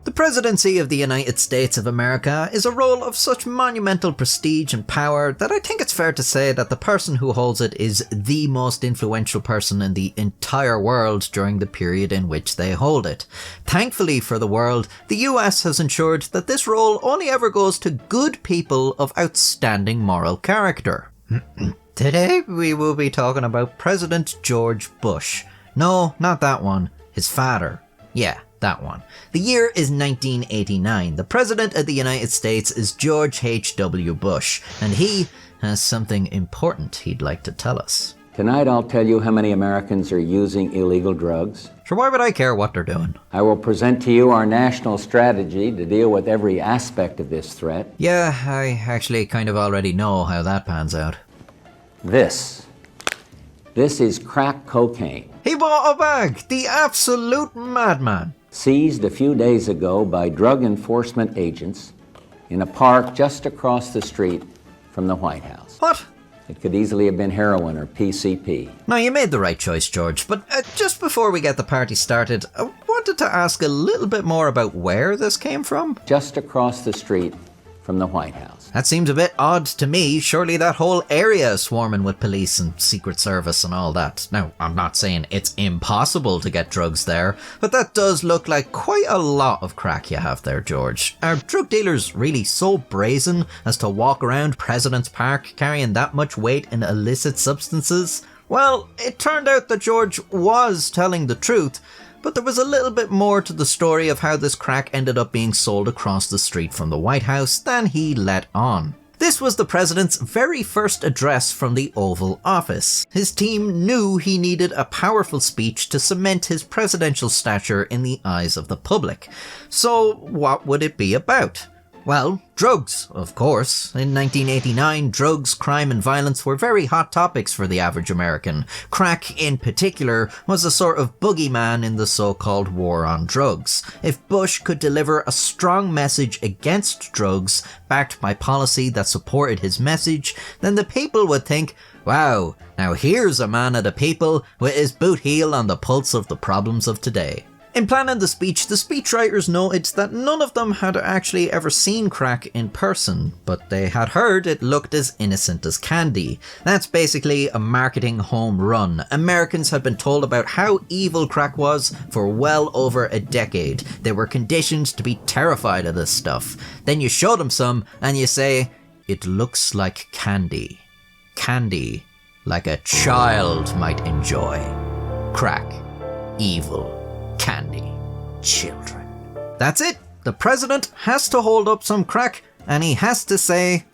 The presidency of the United States of America is a role of such monumental prestige and power that I think it's fair to say that the person who holds it is the most influential person in the entire world during the period in which they hold it. Thankfully for the world, the US has ensured that this role only ever goes to good people of outstanding moral character. Today we will be talking about President George Bush. No, not that one. His father. Yeah, that one. The year is 1989. The President of the United States is George H.W. Bush, and he has something important he'd like to tell us. Tonight I'll tell you how many Americans are using illegal drugs. Sure, why would I care what they're doing? I will present to you our national strategy to deal with every aspect of this threat. Yeah, I actually kind of already know how that pans out. This is crack cocaine. He bought a bag! The absolute madman! Seized a few days ago by drug enforcement agents in a park just across the street from the White House. What? It could easily have been heroin or PCP. No, you made the right choice, George, but just before we get the party started, I wanted to ask a little bit more about where this came from. Just across the street from the White House. That seems a bit odd to me. Surely that whole area is swarming with police and Secret Service and all that. Now, I'm not saying it's impossible to get drugs there, but that does look like quite a lot of crack you have there, George. Are drug dealers really so brazen as to walk around President's Park carrying that much weight in illicit substances? Well, it turned out that George was telling the truth, but there was a little bit more to the story of how this crack ended up being sold across the street from the White House than he let on. This was the president's very first address from the Oval Office. His team knew he needed a powerful speech to cement his presidential stature in the eyes of the public. So what would it be about? Well, drugs, of course. In 1989, drugs, crime and violence were very hot topics for the average American. Crack, in particular, was a sort of boogeyman in the so-called war on drugs. If Bush could deliver a strong message against drugs, backed by policy that supported his message, then the people would think, wow, now here's a man of the people with his boot heel on the pulse of the problems of today. In planning the speechwriters noted that none of them had actually ever seen crack in person, but they had heard it looked as innocent as candy. That's basically a marketing home run. Americans had been told about how evil crack was for well over a decade. They were conditioned to be terrified of this stuff. Then you show them some and you say, it looks like candy. Candy, like a child might enjoy. Crack, evil. Candy. Children. That's it. The president has to hold up some crack and he has to say,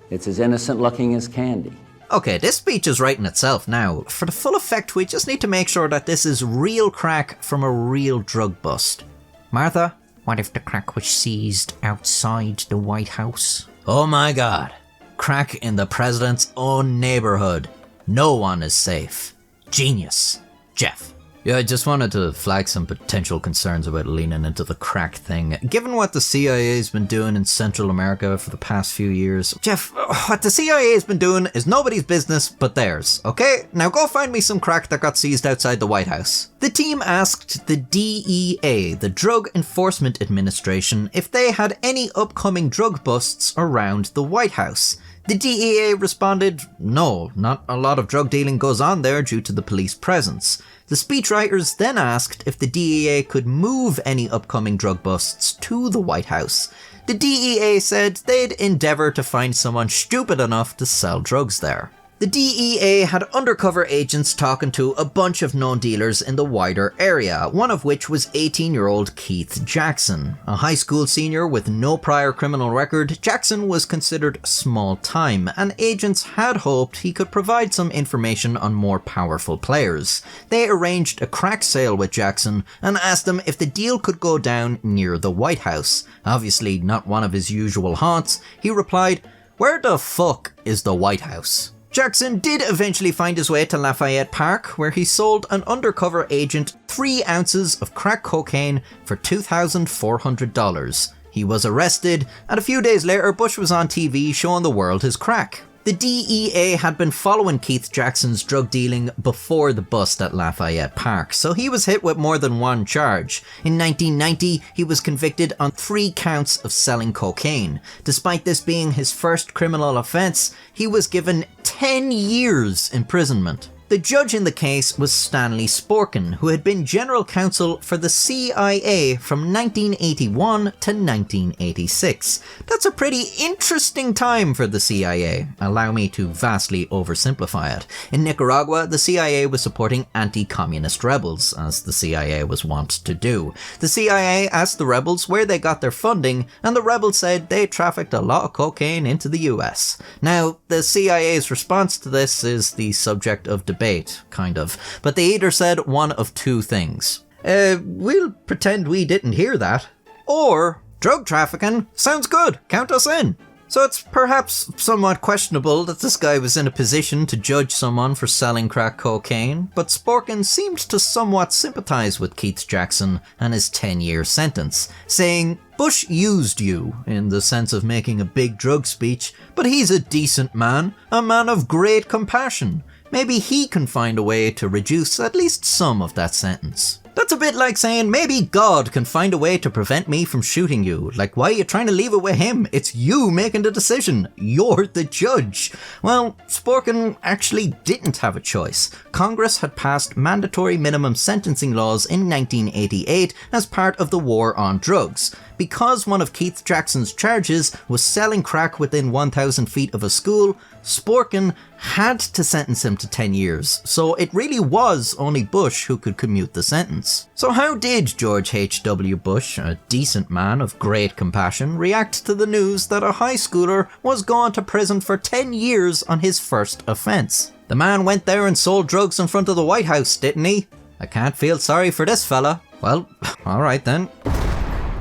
it's as innocent looking as candy. Okay, this speech is writing itself now. For the full effect, we just need to make sure that this is real crack from a real drug bust. Martha, what if the crack was seized outside the White House? Oh my God. Crack in the president's own neighborhood. No one is safe. Genius. Jeff. Yeah, I just wanted to flag some potential concerns about leaning into the crack thing. Given what the CIA's been doing in Central America for the past few years, Jeff, what the CIA's been doing is nobody's business but theirs, okay? Now go find me some crack that got seized outside the White House. The team asked the DEA, the Drug Enforcement Administration, if they had any upcoming drug busts around the White House. The DEA responded, no, not a lot of drug dealing goes on there due to the police presence. The speechwriters then asked if the DEA could move any upcoming drug busts to the White House. The DEA said they'd endeavour to find someone stupid enough to sell drugs there. The DEA had undercover agents talking to a bunch of known dealers in the wider area, one of which was 18-year-old Keith Jackson. A high school senior with no prior criminal record, Jackson was considered small time, and agents had hoped he could provide some information on more powerful players. They arranged a crack sale with Jackson and asked him if the deal could go down near the White House. Obviously not one of his usual haunts, he replied, "Where the fuck is the White House?" Jackson did eventually find his way to Lafayette Park, where he sold an undercover agent 3 ounces of crack cocaine for $2,400. He was arrested, and a few days later Bush was on TV showing the world his crack. The DEA had been following Keith Jackson's drug dealing before the bust at Lafayette Park, so he was hit with more than one charge. In 1990, he was convicted on 3 counts of selling cocaine. Despite this being his first criminal offence, he was given 10 years imprisonment. The judge in the case was Stanley Sporkin, who had been general counsel for the CIA from 1981 to 1986. That's a pretty interesting time for the CIA. Allow me to vastly oversimplify it. In Nicaragua, the CIA was supporting anti-communist rebels, as the CIA was wont to do. The CIA asked the rebels where they got their funding, and the rebels said they trafficked a lot of cocaine into the US. Now, the CIA's response to this is the subject of debate, kind of, but they either said one of 2 things. We'll pretend we didn't hear that. Or, drug trafficking sounds good, count us in. So it's perhaps somewhat questionable that this guy was in a position to judge someone for selling crack cocaine, but Sporkin seemed to somewhat sympathise with Keith Jackson and his 10-year sentence, saying, "Bush used you, in the sense of making a big drug speech, but he's a decent man, a man of great compassion. Maybe he can find a way to reduce at least some of that sentence." That's a bit like saying, maybe God can find a way to prevent me from shooting you. Like, why are you trying to leave it with him? It's you making the decision. You're the judge. Well, Sporkin actually didn't have a choice. Congress had passed mandatory minimum sentencing laws in 1988 as part of the war on drugs. Because one of Keith Jackson's charges was selling crack within 1,000 feet of a school, Sporkin had to sentence him to 10 years, so it really was only Bush who could commute the sentence. So how did George H.W. Bush, a decent man of great compassion, react to the news that a high schooler was going to prison for 10 years on his first offence? The man went there and sold drugs in front of the White House, didn't he? I can't feel sorry for this fella. Well, alright then.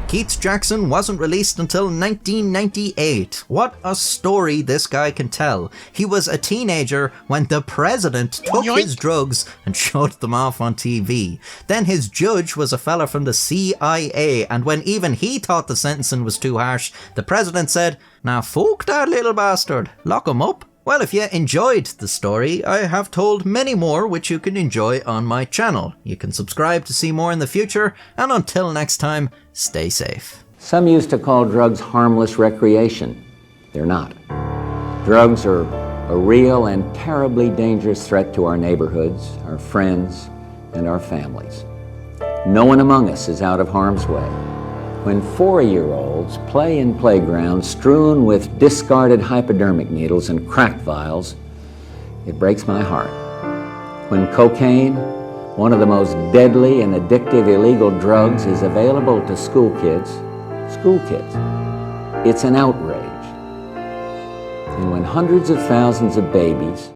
Keith Jackson wasn't released until 1998. What a story this guy can tell. He was a teenager when the president took his drugs and showed them off on TV. Then his judge was a fella from the CIA, and when even he thought the sentencing was too harsh, the president said, "Now fuck that little bastard, lock him up." Well, if you enjoyed the story, I have told many more which you can enjoy on my channel. You can subscribe to see more in the future, and until next time, stay safe. Some used to call drugs harmless recreation. They're not. Drugs are a real and terribly dangerous threat to our neighborhoods, our friends, and our families. No one among us is out of harm's way. When 4-year-olds play in playgrounds strewn with discarded hypodermic needles and crack vials, it breaks my heart. When cocaine, one of the most deadly and addictive illegal drugs, is available to school kids, it's an outrage. And when hundreds of thousands of babies